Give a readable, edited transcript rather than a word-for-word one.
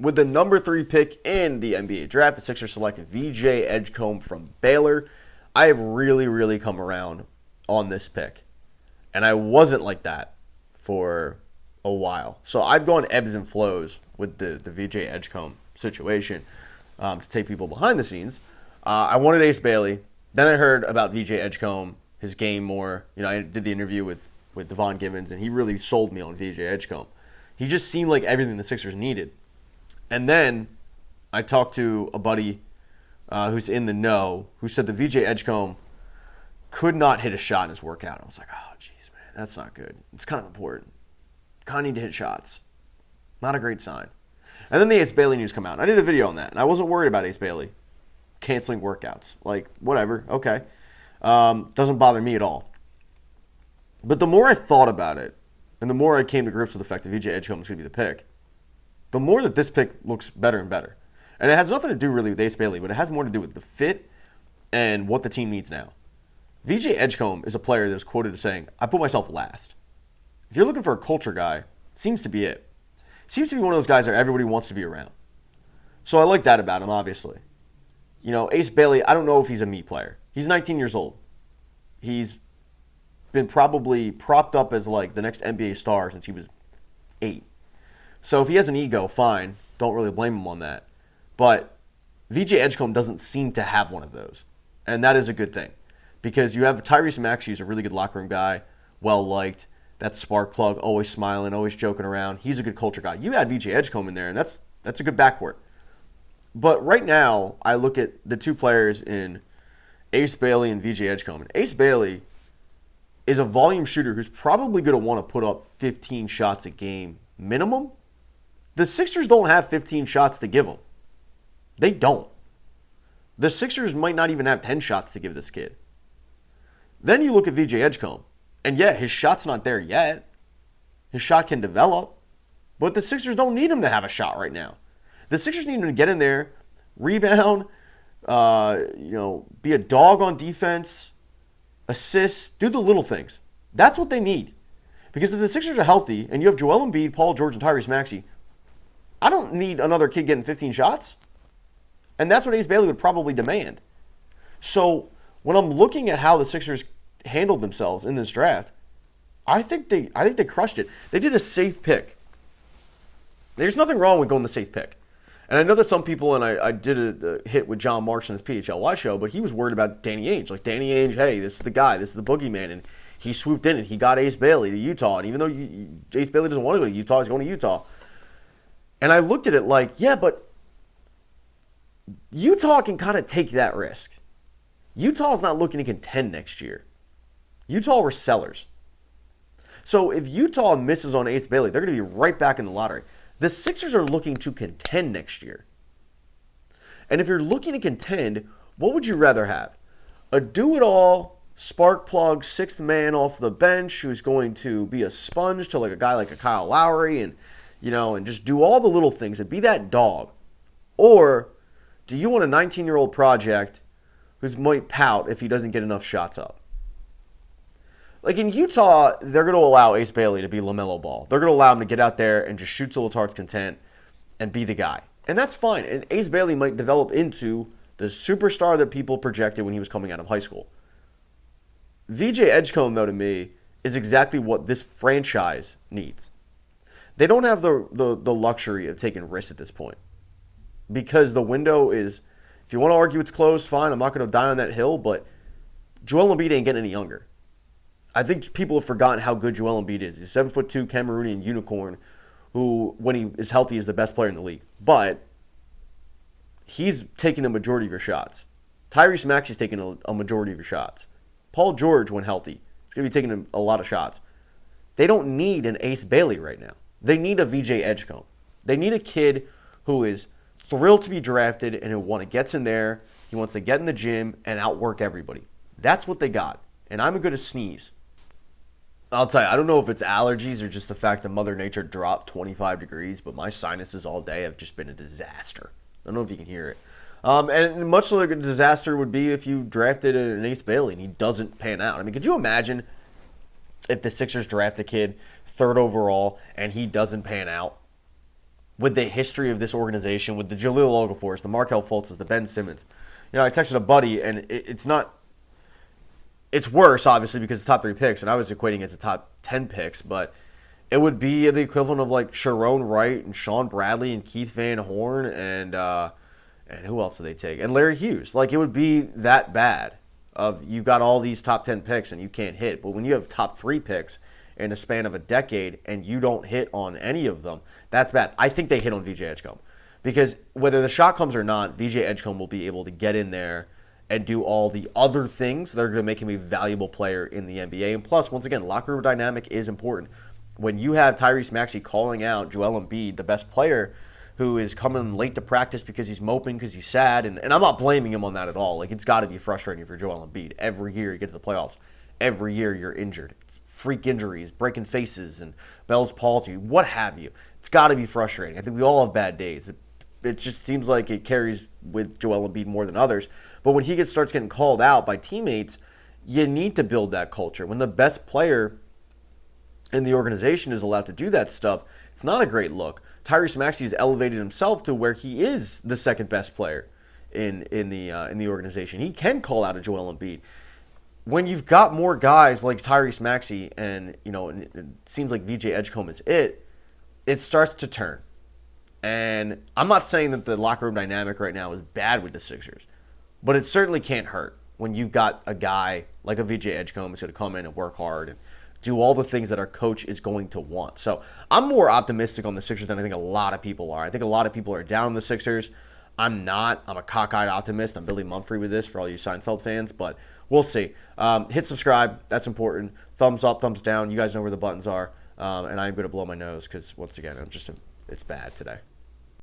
With the number 3 pick in the NBA draft, the Sixers selected VJ Edgecombe from Baylor. I have really, really come around on this pick. And I wasn't like that for a while. So I've gone ebbs and flows with the VJ Edgecombe situation to take people behind the scenes. I wanted Ace Bailey. Then I heard about VJ Edgecombe, his game more. You know, I did the interview with Devon Givens, and he really sold me on VJ Edgecombe. He just seemed like everything the Sixers needed. And then I talked to a buddy who's in the know who said the VJ Edgecombe could not hit a shot in his workout. I was like, oh, jeez, man, that's not good. It's kind of important. Kind of need to hit shots. Not a great sign. And then the Ace Bailey news come out. And I did a video on that, and I wasn't worried about Ace Bailey canceling workouts. Like, whatever, okay. Doesn't bother me at all. But the more I thought about it, and the more I came to grips with the fact that VJ Edgecombe is going to be the pick, the more that this pick looks better and better. And it has nothing to do really with Ace Bailey, but it has more to do with the fit and what the team needs now. VJ Edgecombe is a player that is quoted as saying, I put myself last. If you're looking for a culture guy, seems to be it. Seems to be one of those guys that everybody wants to be around. So I like that about him, obviously. You know, Ace Bailey, I don't know if he's a me player. He's 19 years old. He's been probably propped up as like the next NBA star since he was 8. So if he has an ego, fine. Don't really blame him on that. But VJ Edgecombe doesn't seem to have one of those. And that is a good thing. Because you have Tyrese Maxey, who's a really good locker room guy, well-liked. That spark plug, always smiling, always joking around. He's a good culture guy. You add VJ Edgecombe in there, and that's a good backcourt. But right now, I look at the two players in Ace Bailey and VJ Edgecombe. And Ace Bailey is a volume shooter who's probably going to want to put up 15 shots a game minimum. The Sixers don't have 15 shots to give him. They don't. The Sixers might not even have 10 shots to give this kid. Then you look at VJ Edgecombe, and yeah, his shot's not there yet. His shot can develop, but the Sixers don't need him to have a shot right now. The Sixers need him to get in there, rebound, be a dog on defense, assist, do the little things. That's what they need. Because if the Sixers are healthy and you have Joel Embiid, Paul George, and Tyrese Maxey, I don't need another kid getting 15 shots. And that's what Ace Bailey would probably demand. So when I'm looking at how the Sixers handled themselves in this draft, I think they crushed it. They did a safe pick. There's nothing wrong with going the safe pick. And I know that some people, and I did a hit with John Marks on his PHLY show, but he was worried about Danny Ainge. Like, Danny Ainge, hey, this is the guy. This is the boogeyman. And he swooped in and he got Ace Bailey to Utah. And even though Ace Bailey doesn't want to go to Utah, he's going to Utah. And I looked at it like, yeah, but Utah can kind of take that risk. Utah's not looking to contend next year. Utah were sellers. So if Utah misses on Ace Bailey, they're going to be right back in the lottery. The Sixers are looking to contend next year. And if you're looking to contend, what would you rather have? A do-it-all, spark plug, sixth man off the bench who's going to be a sponge to like a guy like a Kyle Lowry and just do all the little things and be that dog? Or do you want a 19-year-old project who might pout if he doesn't get enough shots up? Like in Utah, they're going to allow Ace Bailey to be LaMelo Ball. They're going to allow him to get out there and just shoot till his heart's content and be the guy. And that's fine. And Ace Bailey might develop into the superstar that people projected when he was coming out of high school. VJ Edgecombe, though, to me, is exactly what this franchise needs. They don't have the luxury of taking risks at this point. Because the window is, if you want to argue it's closed, fine. I'm not going to die on that hill, but Joel Embiid ain't getting any younger. I think people have forgotten how good Joel Embiid is. He's a 7'2" Cameroonian unicorn who, when he is healthy, is the best player in the league. But he's taking the majority of your shots. Tyrese Maxey's taking a majority of your shots. Paul George, when healthy, is going to be taking a lot of shots. They don't need an Ace Bailey right now. They need a VJ Edgecombe. They need a kid who is thrilled to be drafted and who gets in there. He wants to get in the gym and outwork everybody. That's what they got. And I'm going to sneeze. I'll tell you, I don't know if it's allergies or just the fact that Mother Nature dropped 25 degrees, but my sinuses all day have just been a disaster. I don't know if you can hear it. And much like a disaster would be if you drafted an Ace Bailey and he doesn't pan out. I mean, could you imagine if the Sixers draft a kid 3rd overall and he doesn't pan out? with the history of this organization, with the Jahlil Okafors, the Markelle Fultzes, the Ben Simmons. I texted a buddy, and it's not. It's worse, obviously, because it's top 3 picks, and I was equating it to top 10 picks, but it would be the equivalent of like Sharon Wright and Sean Bradley and Keith Van Horn and who else did they take? And Larry Hughes. Like, it would be that bad. Of you got all these top 10 picks and you can't hit, but when you have top 3 picks in a span of a decade and you don't hit on any of them, that's bad. I think they hit on VJ Edgecombe because whether the shot comes or not, VJ Edgecombe will be able to get in there and do all the other things that are going to make him a valuable player in the NBA. And plus, once again, locker room dynamic is important. When you have Tyrese Maxey calling out Joel Embiid, the best player, who is coming late to practice because he's moping, because he's sad, and I'm not blaming him on that at all. Like, it's got to be frustrating for Joel Embiid. Every year you get to the playoffs. Every year you're injured. It's freak injuries, breaking faces, and Bell's palsy, what have you. It's got to be frustrating. I think we all have bad days. It just seems like it carries with Joel Embiid more than others. But when he starts getting called out by teammates, you need to build that culture. When the best player in the organization is allowed to do that stuff, it's not a great look. Tyrese Maxey has elevated himself to where he is the second best player in the organization. He can call out a Joel Embiid. When you've got more guys like Tyrese Maxey and it seems like VJ Edgecombe is it starts to turn. And I'm not saying that the locker room dynamic right now is bad with the Sixers, but it certainly can't hurt when you've got a guy like a VJ Edgecombe who's going to come in and work hard and do all the things that our coach is going to want. So I'm more optimistic on the Sixers than I think a lot of people are. I think a lot of people are down on the Sixers. I'm not. I'm a cockeyed optimist. I'm Billy Mumphrey with this for all you Seinfeld fans, but we'll see. Hit subscribe. That's important. Thumbs up, thumbs down. You guys know where the buttons are. And I'm going to blow my nose because, once again, it's bad today.